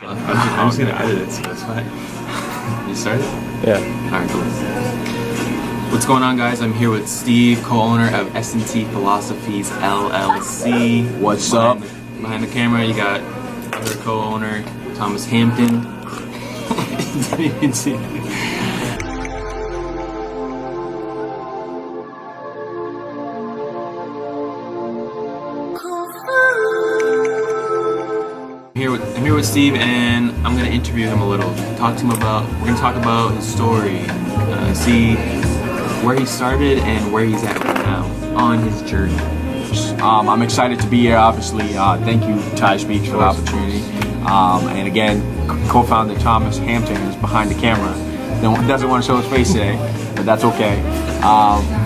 I'm just gonna edit it, so that's fine. You started? Yeah. Alright, cool. What's going on, guys? I'm here with Steve, co-owner of S&T Philosophies, LLC. What's up? Behind the camera, you got other co-owner, Thomas Hampton. Didn't even see it. I'm here with Steve, and I'm gonna interview him a little. We're gonna talk about his story, see where he started and where he's at right now on his journey. I'm excited to be here, obviously. Thank you, Ty Speaks, for the opportunity. And again, co-founder Thomas Hampton is behind the camera. Doesn't want to show his face today, but that's okay.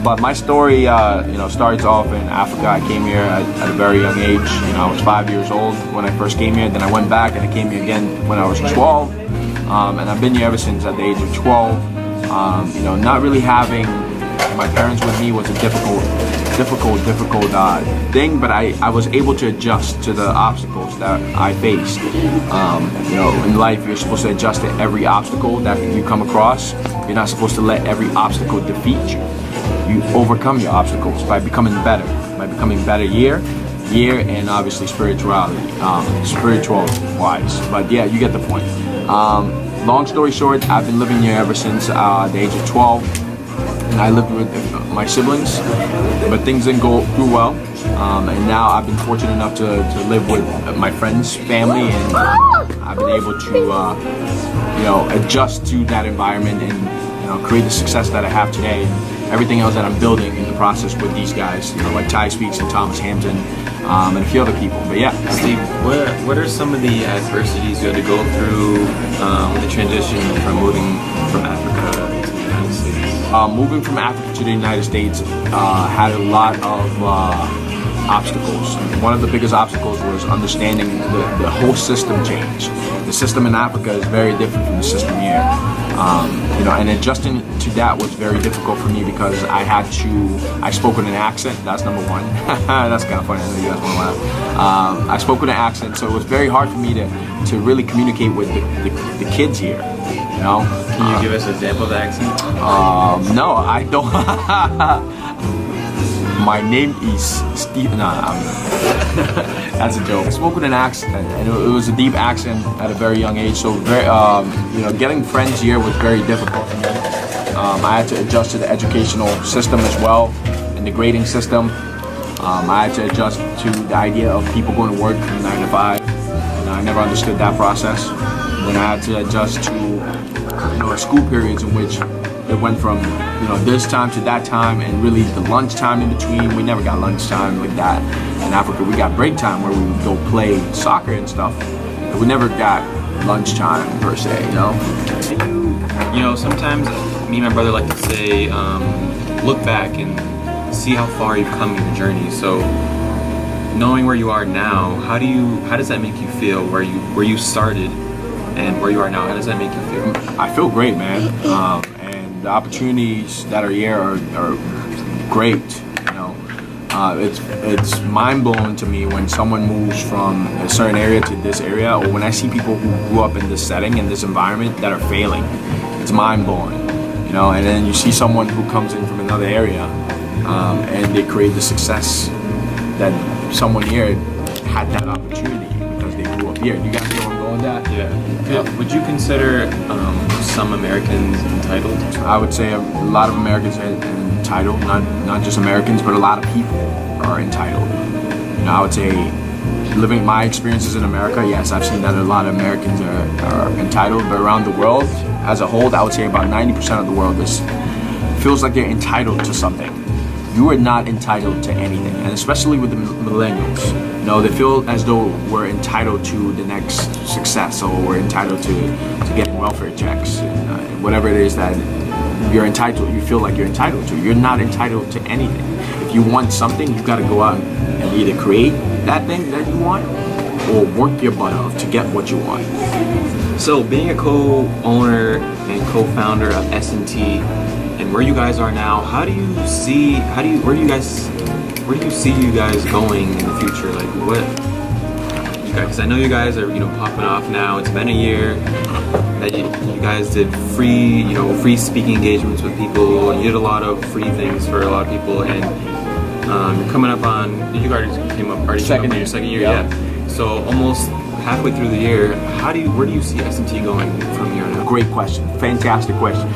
But my story, starts off in Africa. I came here at a very young age. I was 5 years old when I first came here. Then I went back and I came here again when I was 12. And I've been here ever since at the age of 12. Not really having my parents with me was a difficult thing, but I was able to adjust to the obstacles that I faced. In life, you're supposed to adjust to every obstacle that you come across. You're not supposed to let every obstacle defeat you. You overcome your obstacles by becoming better year, and obviously spiritual wise. But yeah, you get the point. Long story short, I've been living here ever since the age of 12. And I lived with my siblings, but things didn't go through well. And now I've been fortunate enough to live with my friends' family, and I've been able to, adjust to that environment and create the success that I have today. And everything else that I'm building in the process with these guys, like Ty Speaks and Thomas Hampton, and a few other people. But yeah, Steve, what are some of the adversities you had to go through with the transition from moving from Africa to the United States? Moving from Africa to the United States had a lot of obstacles. One of the biggest obstacles was understanding the whole system change. The system in Africa is very different from the system here. And adjusting to that was very difficult for me because I spoke with an accent. That's number one. That's kind of funny. I know you guys want to laugh. I spoke with an accent, so it was very hard for me to really communicate with the kids here. Can you give us an example of the accent? No, I don't. My name is Stephen Ngah. That's a joke. I spoke with an accent, and it was a deep accent at a very young age. So, getting friends here was very difficult for me. I had to adjust to the educational system as well, and the grading system. I had to adjust to the idea of people going to work from 9 to 5. I never understood that process. Then I had to adjust to school periods in which it went from this time to that time, and really the lunchtime in between. We never got lunchtime like that in Africa. We got break time where we would go play soccer and stuff. But we never got lunchtime per se. Sometimes me and my brother like to say, look back and see how far you've come in your journey. So knowing where you are now, how does that make you feel? Where you started and where you are now, how does that make you feel? I feel great, man. And the opportunities that are here are great. It's mind-blowing to me when someone moves from a certain area to this area, or when I see people who grew up in this setting, in this environment, that are failing. It's mind-blowing, and then you see someone who comes in from another area, and they create the success that someone here had that opportunity because they grew up here. You guys know where I'm going with that? Yeah. Would you consider some Americans entitled? I would say a lot of Americans are entitled, not just Americans, but a lot of people are entitled. I would say, living my experiences in America, yes, I've seen that a lot of Americans are entitled, but around the world as a whole, I would say about 90% of the world feels like they're entitled to something. You are not entitled to anything, and especially with the millennials. They feel as though we're entitled to the next success, or we're entitled to getting welfare checks, and whatever it is that you feel like you're entitled to. You're not entitled to anything. If you want something, you've got to go out and either create that thing that you want, or work your butt off to get what you want. So being a co-owner and co-founder of S&T, and where you guys are now, where do you see you guys going in the future? Like, what Because I know you guys are, popping off now. It's been a year that you guys did free speaking engagements with people, and you did a lot of free things for a lot of people, and you're coming up on, you already came up on your second year, yeah. So almost halfway through the year, where do you see S&T going from here now? Great question, fantastic question.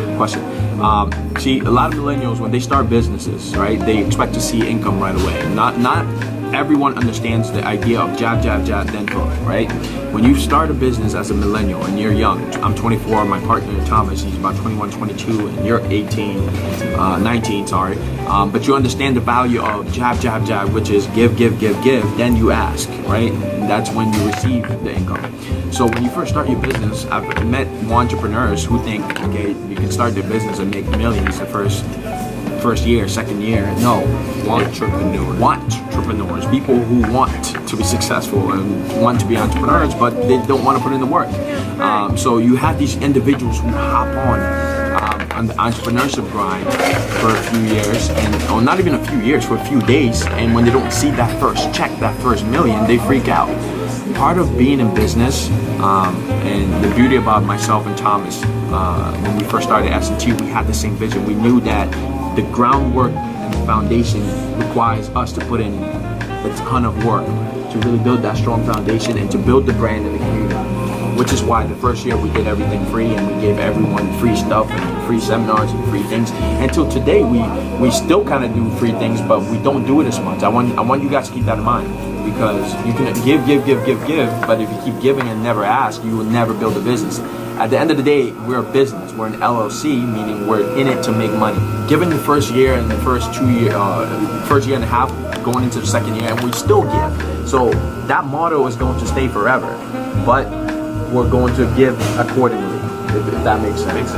See, a lot of millennials, when they start businesses, right, they expect to see income right away. Not everyone understands the idea of jab, jab, jab, then hook, right? When you start a business as a millennial and you're young, I'm 24, my partner Thomas, he's about 21, 22, and you're 19, sorry. But you understand the value of jab, jab, jab, which is give, then you ask, right? And that's when you receive the income. So when you first start your business, I've met entrepreneurs who think, okay, you can start their business and make millions the first year, second year. No, entrepreneurs, people who want to be successful and want to be entrepreneurs, but they don't want to put in the work. So you have these individuals who hop on the entrepreneurship grind for a few years, or not even a few years, for a few days, and when they don't see that first check, that first million, they freak out. Part of being in business, and the beauty about myself and Thomas, when we first started S&T, we had the same vision. We knew that the groundwork and the foundation requires us to put in a ton of work to really build that strong foundation and to build the brand in the community. Which is why the first year we did everything free, and we gave everyone free stuff and free seminars and free things. Until today, we still kind of do free things, but we don't do it as much. I want you guys to keep that in mind, because you can give, but if you keep giving and never ask, you will never build a business. At the end of the day, we're a business. We're an LLC, meaning we're in it to make money. Given the first year and the first year and a half, going into the second year, and we still give. So that motto is going to stay forever, but we're going to give accordingly, if that makes sense.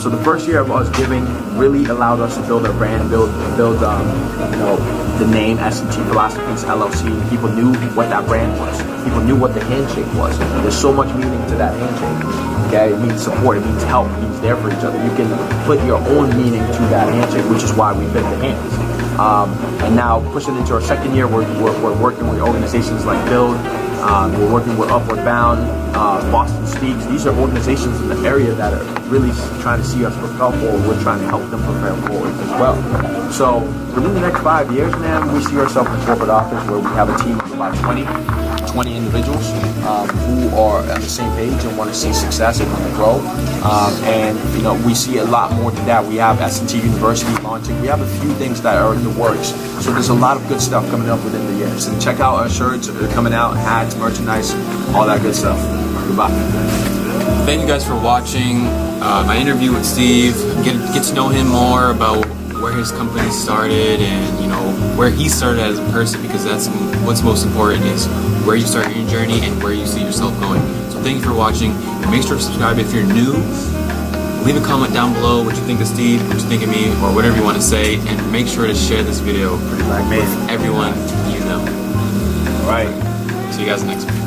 So the first year of us giving really allowed us to build our brand, build the name S&T Philosophies LLC. People knew what that brand was. People knew what the handshake was. There's so much meaning to that handshake. Okay, it means support, it means help, it means there for each other. You can put your own meaning to that handshake, which is why we fit the hands. And now pushing into our second year, we're working with organizations like Build. We're working with Upward Bound, Boston Speaks. These are organizations in the area that are really trying to see us propel forward. We're trying to help them propel forward as well. So within the next 5 years, man, we see ourselves in corporate office where we have a team of about 20 individuals who are on the same page and want to see success and want to grow. And we see a lot more to that. We have S&T University launching. We have a few things that are in the works. So there's a lot of good stuff coming up within the year. So check out our shirts that are coming out, hats, merchandise, all that good stuff. Goodbye. Thank you guys for watching my interview with Steve. Get to know him more about where his company started and where he started as a person, because that's what's most important, is where you start your journey and where you see yourself going. So thank you for watching, and make sure to subscribe if you're new. Leave a comment down below what you think of Steve, what you think of me, or whatever you want to say, and make sure to share this video with everyone you know. All right. See you guys next week.